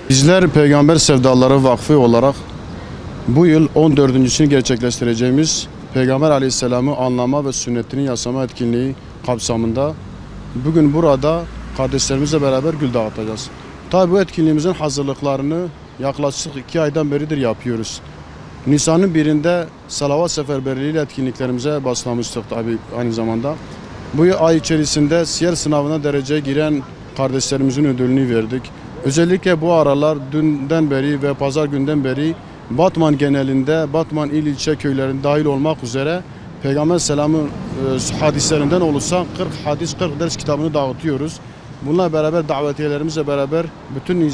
Bizler Peygamber Sevdaları Vakfı olarak bu yıl 14.sini gerçekleştireceğimiz Peygamber Aleyhisselam'ı anlama ve sünnetini yasama etkinliği kapsamında bugün burada kardeşlerimizle beraber gül dağıtacağız. Tabi bu etkinliğimizin hazırlıklarını yaklaşık 2 aydan beridir yapıyoruz. Nisan'ın birinde salavat seferberliğiyle etkinliklerimize başlamıştık tabi aynı zamanda. Bu ay içerisinde siyer sınavına dereceye giren kardeşlerimizin ödülünü verdik. Özellikle bu aralar dünden beri ve pazar günden beri Batman genelinde, Batman il ilçe köylerinde dahil olmak üzere Peygamber Selam'ın hadislerinden oluşan 40 hadis, 40 ders kitabını dağıtıyoruz. Bununla beraber davetiyelerimizle beraber bütün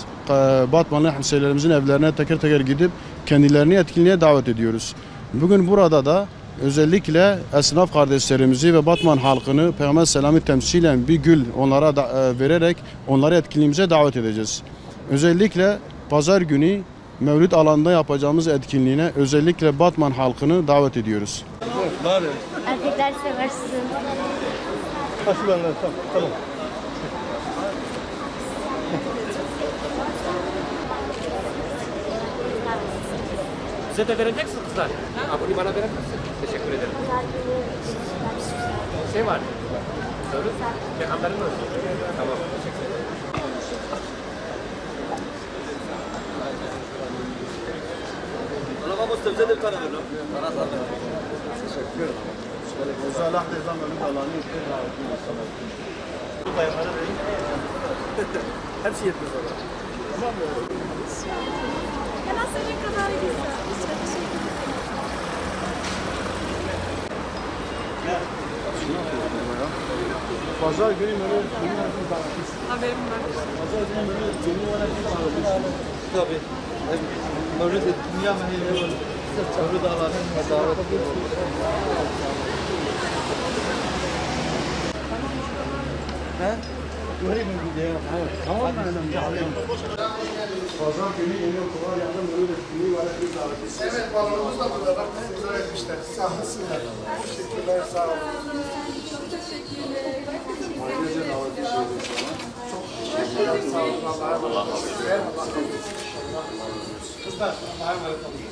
Batmanlı hemşehrilerimizin evlerine teker teker gidip kendilerini etkinliğe davet ediyoruz. Bugün burada da özellikle esnaf kardeşlerimizi ve Batman halkını Peygamber Selam'ı temsilen bir gül onlara vererek onları etkinliğimize davet edeceğiz. Özellikle pazar günü Mevlid alanında yapacağımız etkinliğine özellikle Batman halkını davet ediyoruz. Erkekler seversin. Tamam. Size de vereceksin kızlar. Abone bana verir misin? Teşekkür ederim. Şey var. Doğru. Peygamberin olsun. Tamam. Teşekkür ederim. Ana baba sebze de kana verin. Bana sağ olun. Teşekkür ederim. Güzel ahde zamanı kalanı hepsi yetmez ona. Tamam mı? Hemen senin kadar güzel. Pazar günü Haberim var. Pazar günü Tabii. Mevlid dünya menüleri var. Mevlid alanı davet ediyoruz. He? Böyle mi gidiyor? Evet. Tamam mı? Pazar günü yeni okullar yanında Mevlid etkinliği var. Evet, balonumuz da burada. Bak, güzel etmişler. Sağ olsunlar. Teşekkürler, sağ olun. Çok teşekkürler. Ailece davet ediyoruz. Teşekkürler, sağ olun. Allah'a emanet olun. Kızlar, Allah'a emanet olun.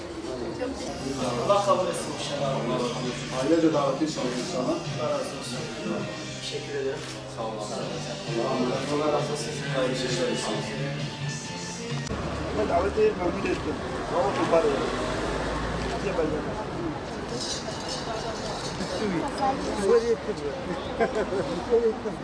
Allah kabul etsin inşallah. Ailece davetli sanıyoruz sana. Allah razı olsun. Teşekkür ederim. Sağ olun. Allah razı olsun. Hayırlı işler olsun. Ben daveti mevlid ettim. Ama tutar ya. Diye ben yapayım. Böyle ettim ya. Böyle ettim.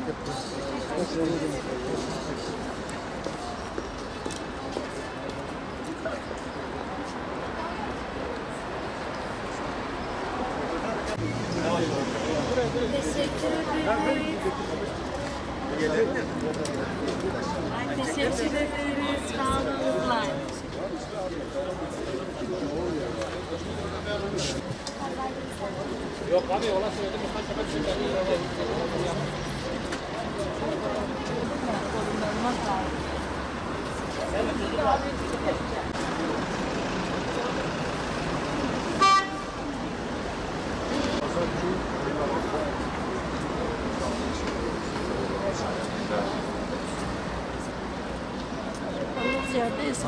Teşekkür ederiz. Sağ olun. Yok abi ona söyledim. Birkaç sefer söyledim.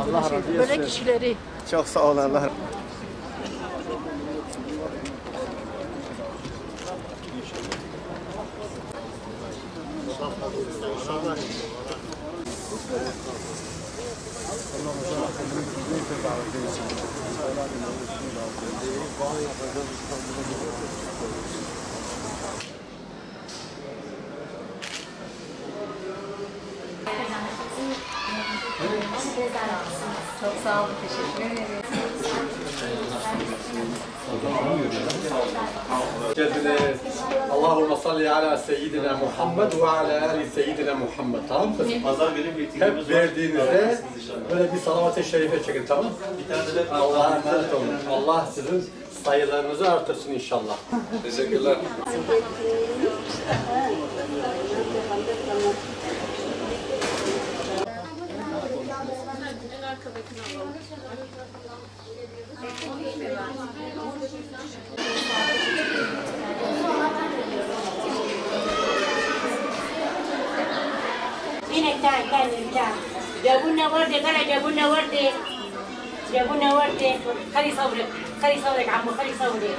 Allah razı olsun. Böyle kişileri. Çok sağ olun Allah. Çok sağ olun. Teşekkür ederim. geldiniz. Allahümme salli ala seyyidina Muhammed ve ala ali seyyidina Muhammed. Tamam mı? Pazar günü Hep verdiğinizde böyle bir salavat-ı şerife çekin, tamam mı? bir tane de Allah'a emanet olun. Allah sizin sayılarınızı artırsın inşallah. Teşekkürler. Ini tak. Jabuna warde kala jabuna warde. Jabuna warde. Khali sabrek ammu khali sabrek.